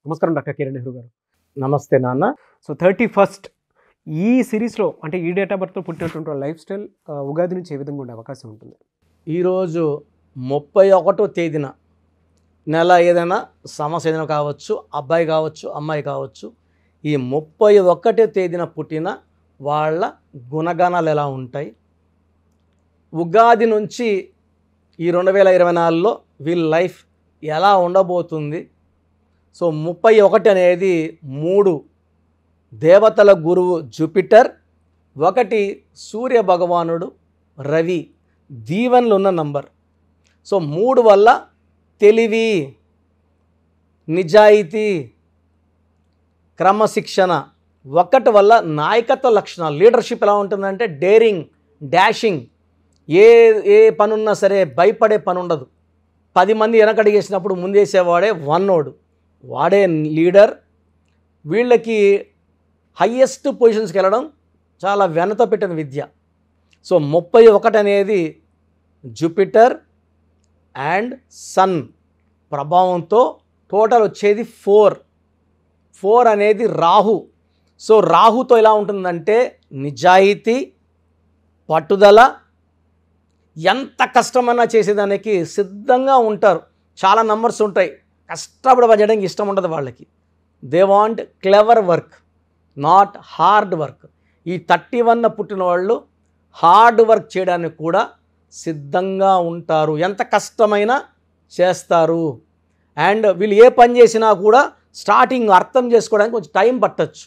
నమస్కారం డాక్టర్ కిరణ్ నెహ్రూ గారు. నమస్తే నాన్న. సో 31st ఈ సిరీస్లో అంటే ఈ డేట్ ఆఫ్ బర్త్లో పుట్టినటువంటి లైఫ్ స్టైల్ ఉగాది నుంచి ఏ విధంగా ఉండే అవకాశం ఉంటుంది? ఈరోజు 31వ తేదీన నెల ఏదైనా సమస్య ఏదైనా కావచ్చు, అబ్బాయి కావచ్చు, అమ్మాయి కావచ్చు, ఈ 31వ తేదీన పుట్టిన వాళ్ళ గుణగణాలు ఎలా ఉంటాయి, ఉగాది నుంచి ఈ 2024లో వీళ్ళ లైఫ్ ఎలా ఉండబోతుంది. సో 31 అనేది 3 దేవతల గురువు జూపిటర్, 1 సూర్య భగవానుడు రవి దీవెనలు ఉన్న నంబర్. సో 3 వల్ల తెలివి, నిజాయితీ, క్రమశిక్షణ, 1 వల్ల నాయకత్వ లక్షణాలు, లీడర్షిప్ ఎలా ఉంటుందంటే డేరింగ్, డాషింగ్, ఏ పనున్నా సరే భయపడే పని ఉండదు. 10 మంది వెనకడిగేసినప్పుడు ముందేసేవాడే వన్నోడు, వాడే లీడర్. వీళ్ళకి హయ్యెస్ట్ పొజిషన్స్కి వెళ్ళడం చాలా వెనత పెట్టిన విద్య. సో 31 అనేది జూపిటర్ అండ్ సన్ ప్రభావంతో టోటల్ వచ్చేది 4 అనేది రాహు. సో రాహుతో ఎలా ఉంటుందంటే నిజాయితీ, పట్టుదల, ఎంత కష్టమైనా చేసేదానికి సిద్ధంగా ఉంటారు. చాలా నంబర్స్ ఉంటాయి, కష్టపడి పనిచేయడానికి ఇష్టం ఉండదు వాళ్ళకి. They want clever work, not hard work. ఈ 31 పుట్టిన వాళ్ళు హార్డ్ వర్క్ చేయడానికి కూడా సిద్ధంగా ఉంటారు, ఎంత కష్టమైనా చేస్తారు. అండ్ వీళ్ళు ఏ పని చేసినా కూడా స్టార్టింగ్ అర్థం చేసుకోవడానికి కొంచెం టైం పట్టచ్చు,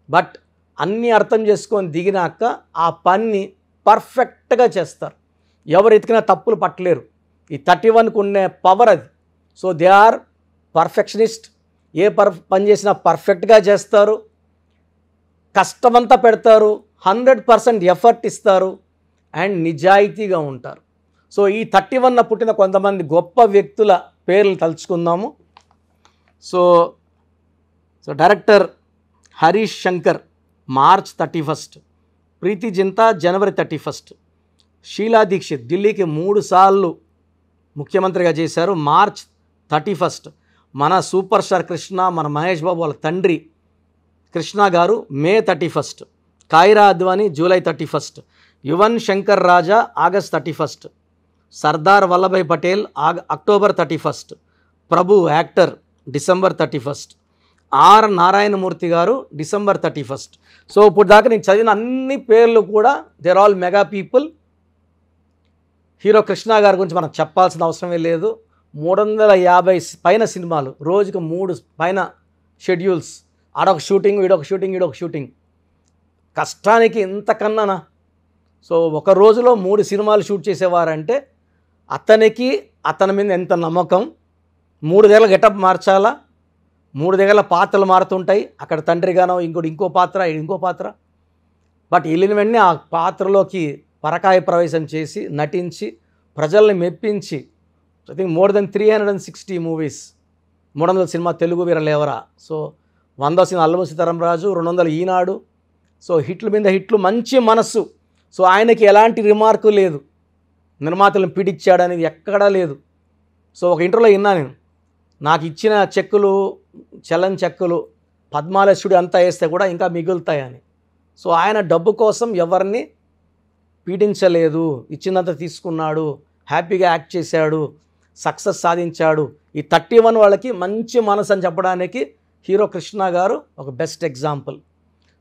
బట్ అన్నీ అర్థం చేసుకొని దిగినాక ఆ పని పర్ఫెక్ట్గా చేస్తారు. ఎవరు ఎతికినా తప్పులు పట్టలేరు. ఈ 31కు ఉండే పవర్ అది. So they are perfectionist. ఏ పని చేసినా పర్ఫెక్ట్గా చేస్తారు, కష్టమంతా పెడతారు, 100% ఎఫర్ట్ ఇస్తారు అండ్ నిజాయితీగా ఉంటారు. సో ఈ 31 పుట్టిన కొంతమంది గొప్ప వ్యక్తుల పేర్లు తలుచుకుందాము. So director Harish Shankar March 31, Preity Zinta జనవరి 31, షీలా దీక్షిత్ ఢిల్లీకి 3 సార్లు ముఖ్యమంత్రిగా చేశారు మార్చ్ 31. మన సూపర్ స్టార్ కృష్ణ, మన మహేష్ బాబు వాళ్ళ తండ్రి Krishna garu May 31, Kiara Advani July 31, Yuvan Shankar Raja August 31, Sardar Vallabhbhai Patel October 31, Prabhu actor December 31, R Narayanamurthy garu December 31. So ఇప్పుడు దాకా నేను చదివిన అన్ని పేర్లు కూడా they're all mega people. Hero Krishna గారి గురించి మనం చెప్పాల్సిన అవసరమే లేదు. 350 పైన సినిమాలు, రోజుకు 3 పైన షెడ్యూల్స్, ఆడొక షూటింగ్, ఈడొక షూటింగ్. కష్టానికి ఇంతకన్నానా? సో ఒక రోజులో 3 సినిమాలు షూట్ చేసేవారంటే అతనికి అతని మీద ఎంత నమ్మకం. 3 దగ్గర గెటప్ మార్చాలా, 3 దగ్గర పాత్రలు మారుతుంటాయి. అక్కడ తండ్రిగానో ఇంకో పాత్ర, బట్ వెళ్ళిన వెంటనే ఆ పాత్రలోకి పరకాయ ప్రవేశం చేసి నటించి ప్రజల్ని మెప్పించి I think more than 360 movies, 300 సినిమా తెలుగు వీరలేవరా. సో 100 సినిమా అల్లము సీతారామరాజు, 200 ఈనాడు. సో హిట్లు మీద హిట్లు, మంచి మనస్సు. సో ఆయనకి ఎలాంటి రిమార్కు లేదు, నిర్మాతలను పీడించాడు అనేది ఎక్కడా లేదు. సో ఒక ఇంటర్వ్యూలో విన్నా నేను, నాకు ఇచ్చిన చలన్ చెక్కులు పద్మాలక్ష్యుడు అంతా వేస్తే కూడా ఇంకా మిగులుతాయని. సో ఆయన డబ్బు కోసం ఎవరిని పీడించలేదు, ఇచ్చినంత తీసుకున్నాడు, హ్యాపీగా యాక్ట్ చేశాడు, సక్సెస్ సాధించాడు. ఈ 31 వాళ్ళకి మంచి మనసు అని చెప్పడానికి హీరో కృష్ణ గారు ఒక బెస్ట్ ఎగ్జాంపుల్.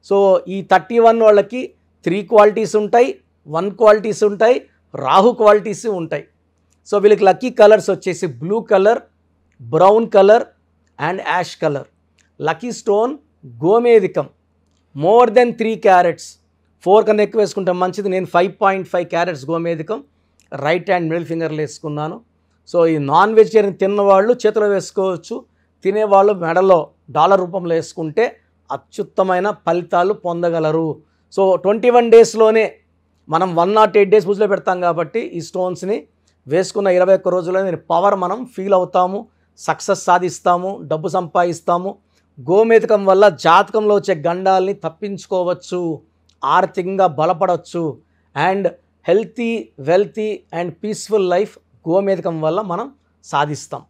సో ఈ 31 వాళ్ళకి 3 క్వాలిటీస్ ఉంటాయి, 1 క్వాలిటీస్ ఉంటాయి, రాహు క్వాలిటీస్ ఉంటాయి. సో వీళ్ళకి లక్కీ కలర్స్ వచ్చేసి blue colour, brown colour and ash colour. Lucky stone గోమేధికం, మోర్ దెన్ 3 క్యారెట్స్. 4 కన్నా ఎక్కువ వేసుకుంటే మంచిది. నేను 5.5 క్యారెట్స్ గోమేధికం రైట్ హ్యాండ్ మిడిల్ ఫింగర్లు వేసుకున్నాను. సో ఈ నాన్ వెజిటేరియన్ తిన్నవాళ్ళు చేతిలో వేసుకోవచ్చు, తినేవాళ్ళు మెడలో డాలర్ రూపంలో వేసుకుంటే అత్యుత్తమైన ఫలితాలు పొందగలరు. సో 21 డేస్లోనే మనం 108 డేస్ పూజలో పెడతాం కాబట్టి ఈ స్టోన్స్ని వేసుకున్న 21 రోజుల్లో పవర్ మనం ఫీల్ అవుతాము, సక్సెస్ సాధిస్తాము, డబ్బు సంపాదిస్తాము. గోమేధికం వల్ల జాతకంలో వచ్చే గండాల్ని తప్పించుకోవచ్చు, ఆర్థికంగా బలపడవచ్చు and healthy, wealthy and peaceful life గోమేధికం వల్ల మనం సాధిస్తాం.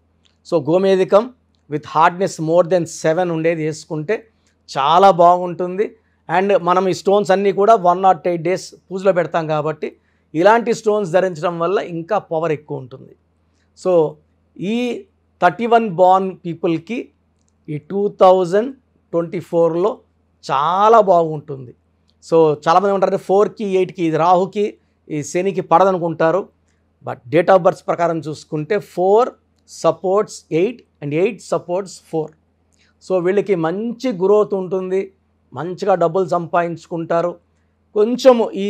సో గోమేధికం విత్ హార్డ్నెస్ మోర్ దెన్ 7 ఉండేది వేసుకుంటే చాలా బాగుంటుంది. అండ్ మనం ఈ స్టోన్స్ అన్నీ కూడా 108 డేస్ పూజలో పెడతాం కాబట్టి ఇలాంటి స్టోన్స్ ధరించడం వల్ల ఇంకా పవర్ ఎక్కువ ఉంటుంది. సో ఈ 31 బార్న్ పీపుల్కి ఈ 2024లో చాలా బాగుంటుంది. సో చాలామంది ఉంటారు 4కి 8కి ఇది రాహుకి ఈ శనికి పడదనుకుంటారు. బట్ డేట్ ఆఫ్ బర్త్ ప్రకారం చూసుకుంటే 4 సపోర్ట్స్ 8 అండ్ 8 సపోర్ట్స్ 4. సో వీళ్ళకి మంచి గ్రోత్ ఉంటుంది, మంచిగా డబ్బులు సంపాదించుకుంటారు. కొంచెము ఈ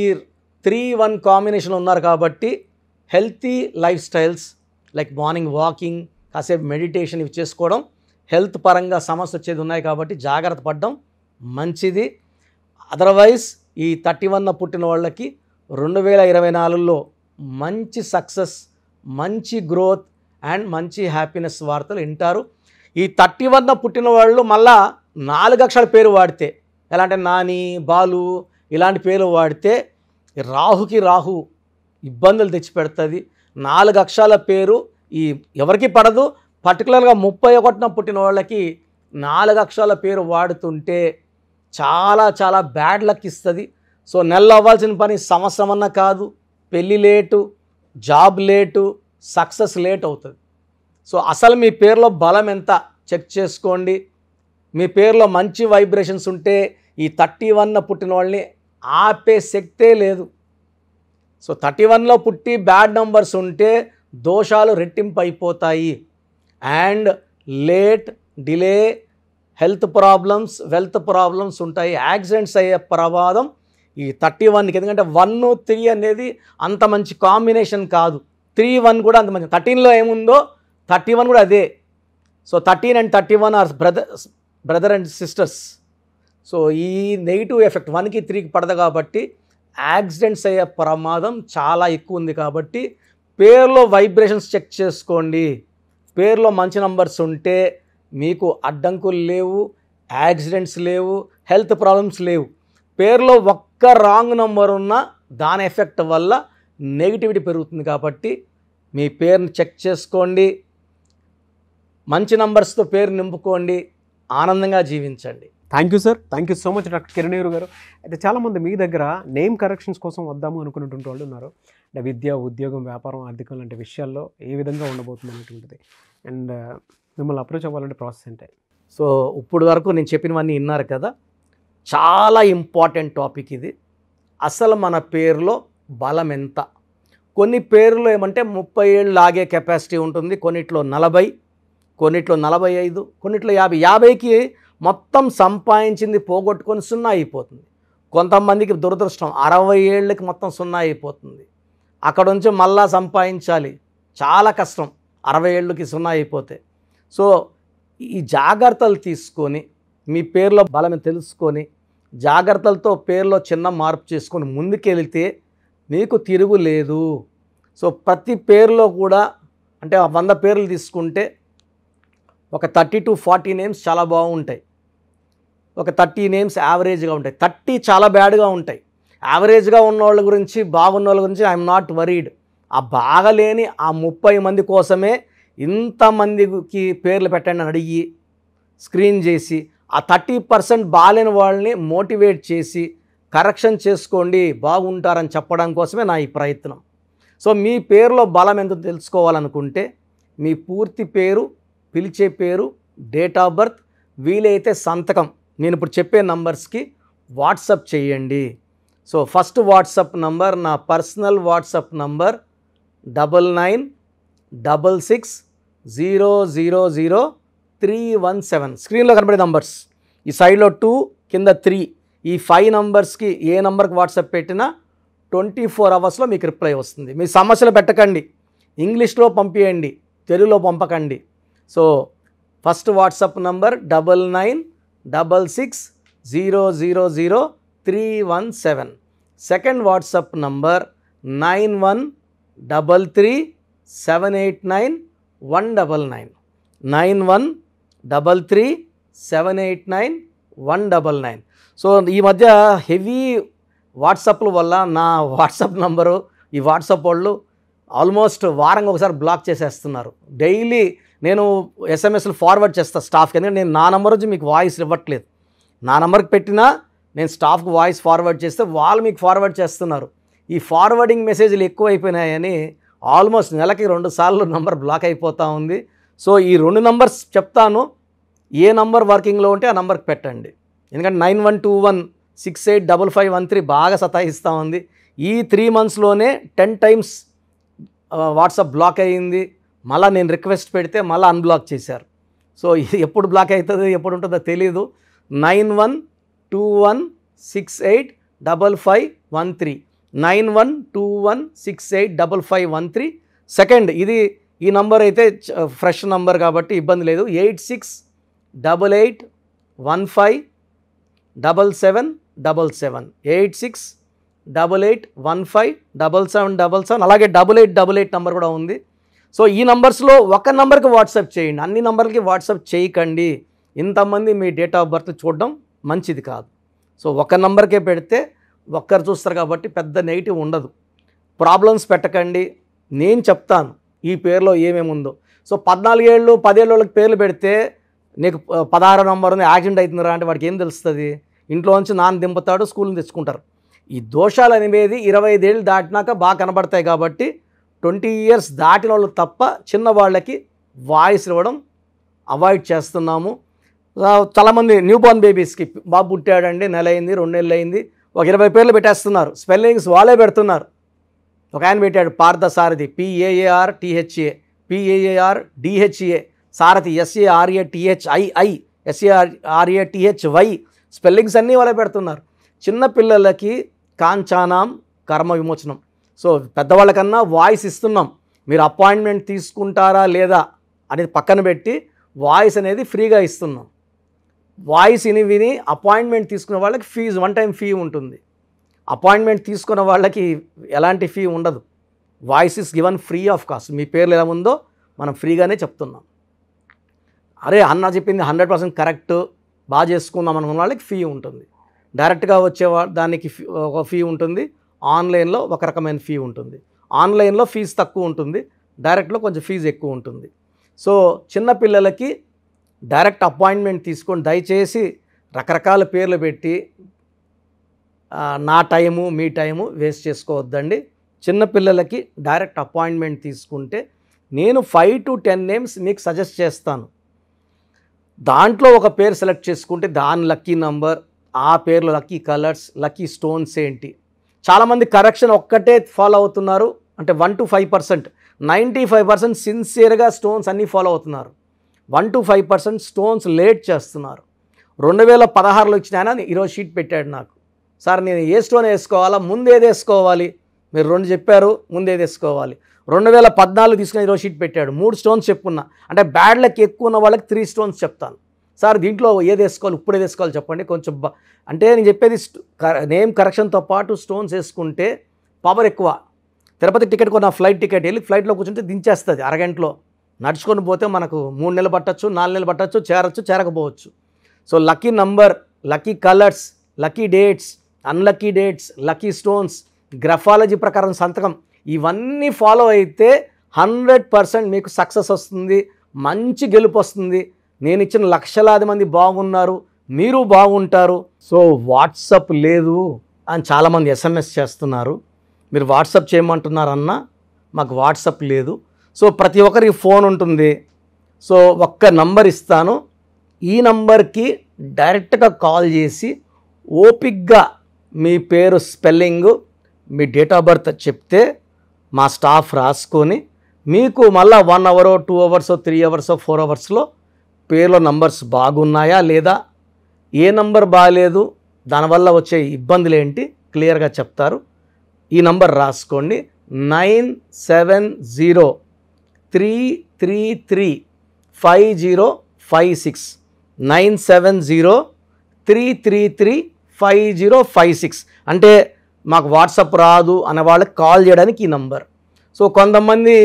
3-1 కాంబినేషన్ ఉన్నారు కాబట్టి healthy life styles like morning walking, కాసేపు మెడిటేషన్ ఇవి చేసుకోవడం, హెల్త్ పరంగా సమస్య వచ్చేది ఉన్నాయి కాబట్టి జాగ్రత్త పడడం మంచిది. అదర్వైజ్ ఈ 31 పుట్టిన వాళ్ళకి 2024లో మంచి సక్సెస్, మంచి గ్రోత్ అండ్ మంచి హ్యాపీనెస్ వార్తలు వింటారు. ఈ 31 పుట్టిన వాళ్ళు మళ్ళా 4 అక్షరాల పేరు వాడితే, ఎలా అంటే నాని, బాలు ఇలాంటి పేర్లు వాడితే రాహుకి రాహు ఇబ్బందులు తెచ్చిపెడుతుంది. 4 అక్షరాల పేరు ఈ ఎవరికి పడదు. పర్టికులర్గా 31 పుట్టిన వాళ్ళకి 4 అక్షరాల పేరు వాడుతుంటే చాలా చాలా బ్యాడ్ లక్ ఇస్తుంది. సో నెలలో అవ్వాల్సిన పని సంవత్సరం అన్నా కాదు, పెళ్ళి late, job late, success late అవుతుంది. సో అసలు మీ పేరులో బలం ఎంత చెక్ చేసుకోండి. మీ పేరులో మంచి వైబ్రేషన్స్ ఉంటే ఈ 31 పుట్టిన వాళ్ళని ఆపే శక్తే లేదు. సో 31లో పుట్టి బ్యాడ్ నంబర్స్ ఉంటే దోషాలు రెట్టింపు అయిపోతాయి. And late, delay, health problems, wealth problems ఉంటాయి. యాక్సిడెంట్స్ అయ్యే ప్రమాదం ఈ 31కి. ఎందుకంటే 1, 3 అనేది అంత మంచి కాంబినేషన్ కాదు. 3, 1 కూడా అంత మంచి. 13లో ఏముందో 31 కూడా అదే. So 13 and 31 are brother and sisters. So ఈ నెగిటివ్ ఎఫెక్ట్ 1కి 3కి పడదు కాబట్టి యాక్సిడెంట్స్ అయ్యే ప్రమాదం చాలా ఎక్కువ ఉంది. కాబట్టి పేరులో వైబ్రేషన్స్ చెక్ చేసుకోండి. పేరులో మంచి నంబర్స్ ఉంటే మీకు అడ్డంకులు లేవు, యాక్సిడెంట్స్ లేవు, హెల్త్ ప్రాబ్లమ్స్ లేవు. పేరులో ఒక్క రాంగ్ నంబర్ ఉన్నా దాని ఎఫెక్ట్ వల్ల నెగిటివిటీ పెరుగుతుంది. కాబట్టి మీ పేరుని చెక్ చేసుకోండి, మంచి నంబర్స్తో పేరు నింపుకోండి, ఆనందంగా జీవించండి. Thank you sir, thank you so much doctor Kiran గారు. అయితే చాలామంది మీ దగ్గర నేమ్ కరెక్షన్స్ కోసం వద్దాము అనుకున్నటువంటి వాళ్ళు ఉన్నారు. అంటే విద్య, ఉద్యోగం, వ్యాపారం, ఆర్థికం లాంటి విషయాల్లో ఏ విధంగా ఉండబోతుంది అనేటువంటిది. అండ్ మిమ్మల్ని అప్రోచ్ అవ్వాలంటే ప్రాసెస్ ఏంటి? సో ఇప్పుడు వరకు నేను చెప్పినవన్నీ విన్నారు కదా, చాలా ఇంపార్టెంట్ టాపిక్ ఇది. అసలు మన పేరులో బలం ఎంత? కొన్ని పేర్లు ఏమంటే 30 ఏళ్ళు లాగే కెపాసిటీ ఉంటుంది, కొన్నిట్లో 40, కొన్నిట్లో 45, కొన్నిట్లో 50. 50కి మొత్తం సంపాదించింది పోగొట్టుకొని 0 అయిపోతుంది. కొంతమందికి దురదృష్టం 60 ఏళ్ళకి మొత్తం 0 అయిపోతుంది. అక్కడ నుంచి మళ్ళా సంపాదించాలి, చాలా కష్టం 60 ఏళ్ళకి 0 అయిపోతే. సో ఈ జాగ్రత్తలు తీసుకొని మీ పేరులో బలం తెలుసుకొని జాగ్రత్తలతో పేరులో చిన్న మార్పు చేసుకొని ముందుకెళ్తే మీకు తిరుగులేదు. సో ప్రతి పేరులో కూడా అంటే 100 పేర్లు తీసుకుంటే ఒక 30 to 40 నేమ్స్ చాలా బాగుంటాయి, ఒక 30 నేమ్స్ యావరేజ్గా ఉంటాయి, 30 చాలా బ్యాడ్గా ఉంటాయి. యావరేజ్గా ఉన్న వాళ్ళ గురించి, బాగున్న వాళ్ళ గురించి ఐఎమ్ నాట్ వరీడ్. ఆ బాగలేని ఆ 30 మంది కోసమే ఇంతమందికి పేర్లు పెట్టండి అని అడిగి స్క్రీన్ చేసి ఆ 30% బాగాలేని వాళ్ళని మోటివేట్ చేసి కరెక్షన్ చేసుకోండి, బాగుంటారని చెప్పడం కోసమే నా ఈ ప్రయత్నం. సో మీ పేరులో బలం ఎంత తెలుసుకోవాలనుకుంటే మీ పూర్తి పేరు, పిలిచే పేరు, డేట్ ఆఫ్ బర్త్, వీలైతే సంతకం నేను ఇప్పుడు చెప్పే నంబర్స్కి వాట్సప్ చేయండి. సో ఫస్ట్ వాట్సప్ నంబర్, నా పర్సనల్ వాట్సప్ నంబర్ 9966000317. స్క్రీన్లో కనబడే నంబర్స్, ఈ సైడ్లో 2, కింద 3, ఈ 5 నంబర్స్కి ఏ నంబర్కి వాట్సాప్ పెట్టినా 24 అవర్స్లో మీకు రిప్లై వస్తుంది. మీ సమస్యలు పెట్టకండి, ఇంగ్లీష్లో పంపించండి, తెలుగులో పంపకండి. So first WhatsApp number 9966000317. Second WhatsApp number 9133789199. 9133789199. So ఈ మధ్య హెవీ వాట్సాప్ల వల్ల నా వాట్సాప్ నంబరు ఈ వాట్సాప్ వాళ్ళు ఆల్మోస్ట్ వారంగా ఒకసారి బ్లాక్ చేసేస్తున్నారు. డైలీ నేను ఎస్ఎంఎస్లు ఫార్వర్డ్ చేస్తాను స్టాఫ్కి, ఎందుకంటే నేను నా నెంబర్ నుంచి మీకు వాయిస్ ఇవ్వట్లేదు. నా నెంబర్కి పెట్టినా నేను స్టాఫ్కి వాయిస్ ఫార్వర్డ్ చేస్తే వాళ్ళు మీకు ఫార్వర్డ్ చేస్తున్నారు. ఈ ఫార్వర్డింగ్ మెసేజ్లు ఎక్కువైపోయినాయని ఆల్మోస్ట్ నెలకి 2 సార్లు నంబర్ బ్లాక్ అయిపోతూ ఉంది. సో ఈ 2 నంబర్స్ చెప్తాను, ఏ నంబర్ వర్కింగ్లో ఉంటే ఆ నంబర్కి పెట్టండి. ఎందుకంటే 9121685513 బాగా సతాయిస్తూ ఉంది. ఈ 3 monthsలోనే 10 times వాట్సాప్ బ్లాక్ అయ్యింది. మళ్ళీ నేను రిక్వెస్ట్ పెడితే మళ్ళీ అన్బ్లాక్ చేశారు. సో ఇది ఎప్పుడు బ్లాక్ అవుతుందో ఎప్పుడు ఉంటుందో తెలీదు. 9121685513 9121685513. సెకండ్ ఇది ఈ నంబర్ అయితే ఫ్రెష్ నంబర్ కాబట్టి ఇబ్బంది లేదు. 8688157777 8688157777 అలాగే 8888 నంబర్ కూడా ఉంది. సో ఈ నంబర్స్లో ఒక నంబర్కి వాట్సాప్ చేయండి, అన్ని నంబర్లకి వాట్సాప్ చేయకండి. ఇంతమంది మీ డేట్ ఆఫ్ బర్త్ చూడడం మంచిది కాదు. సో ఒక నంబర్కే పెడితే ఒక్కరు చూస్తారు కాబట్టి పెద్ద నెగిటివ్ ఉండదు. ప్రాబ్లమ్స్ పెట్టకండి, నేను చెప్తాను ఈ పేరులో ఏమేమి ఉందో. సో 14 ఏళ్ళు 10 ఏళ్ళ వాళ్ళకి పేర్లు పెడితే నీకు 16 నంబర్ ఉంది యాక్సిడెంట్ అవుతుందిరా అంటే వాడికి ఏం తెలుస్తుంది? ఇంట్లో నుంచి నాన్న దింపుతాడు, స్కూల్ని తెచ్చుకుంటారు. ఈ దోషాలు అనేవి 25 ఏళ్ళు దాటినాక బాగా కనబడతాయి కాబట్టి 20 years దాటిన వాళ్ళు తప్ప చిన్న వాళ్ళకి వాయిస్ ఇవ్వడం అవాయిడ్ చేస్తున్నాము. చాలామంది న్యూ బోర్న్ బేబీస్కి బాబు పుట్టాడండి, నెల అయింది 2 నెలలు అయింది, ఒక 20 పేర్లు పెట్టేస్తున్నారు. స్పెల్లింగ్స్ వాళ్ళే పెడుతున్నారు. ఒక ఆయన పెట్టాడు పార్థసారథి PAARTHA PAARDHA, సారథి SARATHII SARATHY, స్పెల్లింగ్స్ అన్నీ వాళ్ళే పెడుతున్నారు. చిన్నపిల్లలకి కాంచానాం కర్మ విమోచనం. సో పెద్దవాళ్ళకన్నా వాయిస్ ఇస్తున్నాం. మీరు అపాయింట్మెంట్ తీసుకుంటారా లేదా అనేది పక్కన పెట్టి వాయిస్ అనేది ఫ్రీగా ఇస్తున్నాం. వాయిస్ విని అపాయింట్మెంట్ తీసుకున్న వాళ్ళకి ఫీజు 1 time ఫీ ఉంటుంది. అపాయింట్మెంట్ తీసుకున్న వాళ్ళకి ఎలాంటి ఫీ ఉండదు. Voice is given free of cost. మీ పేర్లు ఎలా ఉందో మనం ఫ్రీగానే చెప్తున్నాం. అరే అన్న చెప్పింది 100% కరెక్ట్, బాగా చేసుకుందాం అనుకున్న వాళ్ళకి ఫీ ఉంటుంది. డైరెక్ట్గా వచ్చే దానికి ఒక ఫీ ఉంటుంది, ఆన్లైన్లో ఒక రకమైన ఫీ ఉంటుంది. ఆన్లైన్లో ఫీజు తక్కువ ఉంటుంది, డైరెక్ట్లో కొంచెం ఫీజు ఎక్కువ ఉంటుంది. సో చిన్నపిల్లలకి డైరెక్ట్ అపాయింట్మెంట్ తీసుకొని దయచేసి రకరకాల పేర్లు పెట్టి నా టైము మీ టైము వేస్ట్ చేసుకోవద్దండి. చిన్నపిల్లలకి డైరెక్ట్ అపాయింట్మెంట్ తీసుకుంటే నేను 5 to 10 names మీకు సజెస్ట్ చేస్తాను. దాంట్లో ఒక పేరు సెలెక్ట్ చేసుకుంటే దాని లక్కీ నంబర్, ఆ పేర్లో లక్కీ కలర్స్, లక్కీ స్టోన్స్ ఏంటి. చాలామంది కరెక్షన్ ఒక్కటే ఫాలో అవుతున్నారు, అంటే 1 to 5%. 95% సిన్సియర్గా స్టోన్స్ అన్నీ ఫాలో అవుతున్నారు. 1 to 5% స్టోన్స్ లేట్ చేస్తున్నారు. 2016లో ఇచ్చిన ఆయన ఈరోజు షీట్ పెట్టాడు నాకు, సార్ నేను ఏ స్టోన్ వేసుకోవాలా, ముందేది వేసుకోవాలి, మీరు 2 చెప్పారు, ముందేది వేసుకోవాలి. 2014 తీసుకుని ఈరోజు షీట్ పెట్టాడు, 3 స్టోన్స్ చెప్పుకున్నా. అంటే బ్యాడ్ లక్ ఎక్కువ ఉన్న వాళ్ళకి 3 స్టోన్స్ చెప్తాను. సార్ దీంట్లో ఏది వేసుకోవాలి, ఇప్పుడు ఏది వేసుకోవాలి చెప్పండి కొంచెం. అంటే నేను చెప్పేది నేమ్ కరెక్షన్తో పాటు స్టోన్స్ వేసుకుంటే పవర్ ఎక్కువ. తిరుపతి టికెట్ కొన్న ఫ్లైట్ టికెట్ వెళ్ళి ఫ్లైట్లో కూర్చుంటే దించేస్తుంది అరగంటలో. నడుచుకొని పోతే మనకు 3 నెలలు పట్టచ్చు, 4 నెలలు పట్టచ్చు, చేరకపోవచ్చు. So lucky number, lucky colours, lucky dates, unlucky dates, lucky stones, graphology ప్రకారం సంతకం, ఇవన్నీ ఫాలో అయితే 100% మీకు సక్సెస్ వస్తుంది, మంచి గెలుపు వస్తుంది. నేను ఇచ్చిన లక్షలాది మంది బాగున్నారు, మీరు బాగుంటారు. సో వాట్సాప్ లేదు అని చాలామంది SMS చేస్తున్నారు. మీరు వాట్సాప్ చేయమంటున్నారన్నా, మాకు వాట్సాప్ లేదు. సో ప్రతి ఒక్కరికి ఫోన్ ఉంటుంది. సో ఒక్క నంబర్ ఇస్తాను, ఈ నంబర్కి డైరెక్ట్గా కాల్ చేసి ఓపిక్గా మీ పేరు spelling, me date of birth చెప్తే మా స్టాఫ్ రాసుకొని మీకు మళ్ళీ 1 hour 2 hours 3 hours 4 hoursలో పేర్లో నంబర్స్ బాగున్నాయా లేదా, ఏ నంబర్ బాగాలేదు, దానివల్ల వచ్చే ఇబ్బందులు ఏంటి క్లియర్గా చెప్తారు. ఈ నంబర్ రాసుకోండి, 9703335056 9703335056. అంటే మాకు వాట్సాప్ రాదు అనే వాళ్ళకి కాల్ చేయడానికి ఈ నంబర్. సో కొంతమంది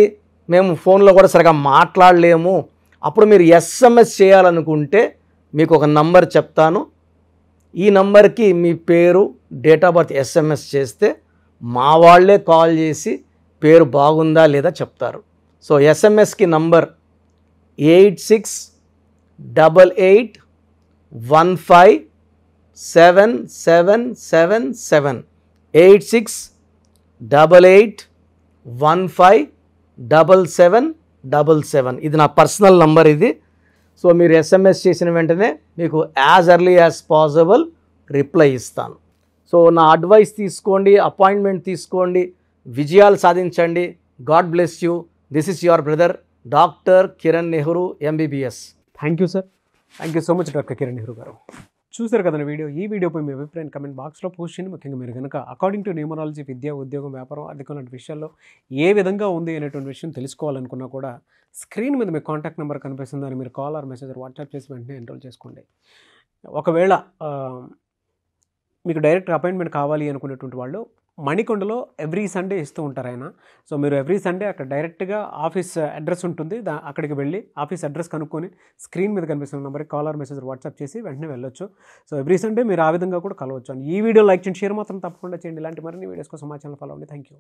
మేము ఫోన్లో కూడా సరిగా మాట్లాడలేము, అప్పుడు మీరు SMS చేయాలనుకుంటే మీకు ఒక నంబర్ చెప్తాను. ఈ నంబర్కి మీ పేరు, డేట్ ఆఫ్ బర్త్ SMS చేస్తే మా వాళ్ళే కాల్ చేసి పేరు బాగుందా లేదా చెప్తారు. సో SMSకి నంబర్ 8688157777 8688157777 ఇది నా పర్సనల్ నంబర్ ఇది. సో మీరు SMS చేసిన వెంటనే మీకు as early as possible reply ఇస్తాను. సో నా అడ్వైస్ తీసుకోండి, అపాయింట్మెంట్ తీసుకోండి, విజయాలు సాధించండి. God bless you. This is your brother doctor Kiran Nehru MBBS. Thank you sir. Thank you so much doctor Kiran Nehru గారు. చూసారు కదండి వీడియో. ఈ వీడియోపై మీ అభిప్రాయం కమెంట్ బాక్స్లో పోస్ట్ చేయండి. ముఖ్యంగా మీరు కనుక అకార్డింగ్ టు న్యూమరాలజీ విద్య, ఉద్యోగం, వ్యాపారం, ఆర్థికం లాంటి విషయాల్లో ఏ విధంగా ఉంది అనేటువంటి విషయం తెలుసుకోవాలనుకున్నా కూడా స్క్రీన్ మీద మీ కాంటాక్ట్ నెంబర్ కనిపిస్తుంది. దాన్ని మీరు కాల్ ఆర్ మెసేజ్ వాట్సాప్ చేసి వెంటనే ఎన్రోల్ చేసుకోండి. ఒకవేళ మీకు డైరెక్ట్ అపాయింట్మెంట్ కావాలి అనుకునేటువంటి వాళ్ళు మణికొండలో ఎవ్రీ సండే ఇస్తూ ఉంటారు ఆయన. సో మీరు ఎవ్రీ సండే అక్కడ డైరెక్ట్గా ఆఫీస్ అడ్రస్ ఉంటుంది, అక్కడికి వెళ్ళి ఆఫీస్ అడ్రస్ కనుక్కొని స్క్రీన్ మీద కనిపిస్తున్న నెంబర్కి కాల్ ఆర్ మెసేజ్ వాట్సాప్ చేసి వెంటనే వెళ్ళొచ్చు. సో ఎవ్రీ సండే మీరు ఆ విధంగా కూడా కలవచ్చు. అండ్ ఈ వీడియో లైక్ చేయండి, షేర్ మాత్రం తప్పకుండా చేయండి. ఇలాంటి మరిన్ని వీడియోస్ కోసం మా ఛానల్ ఫాలో అవ్వండి. Thank you.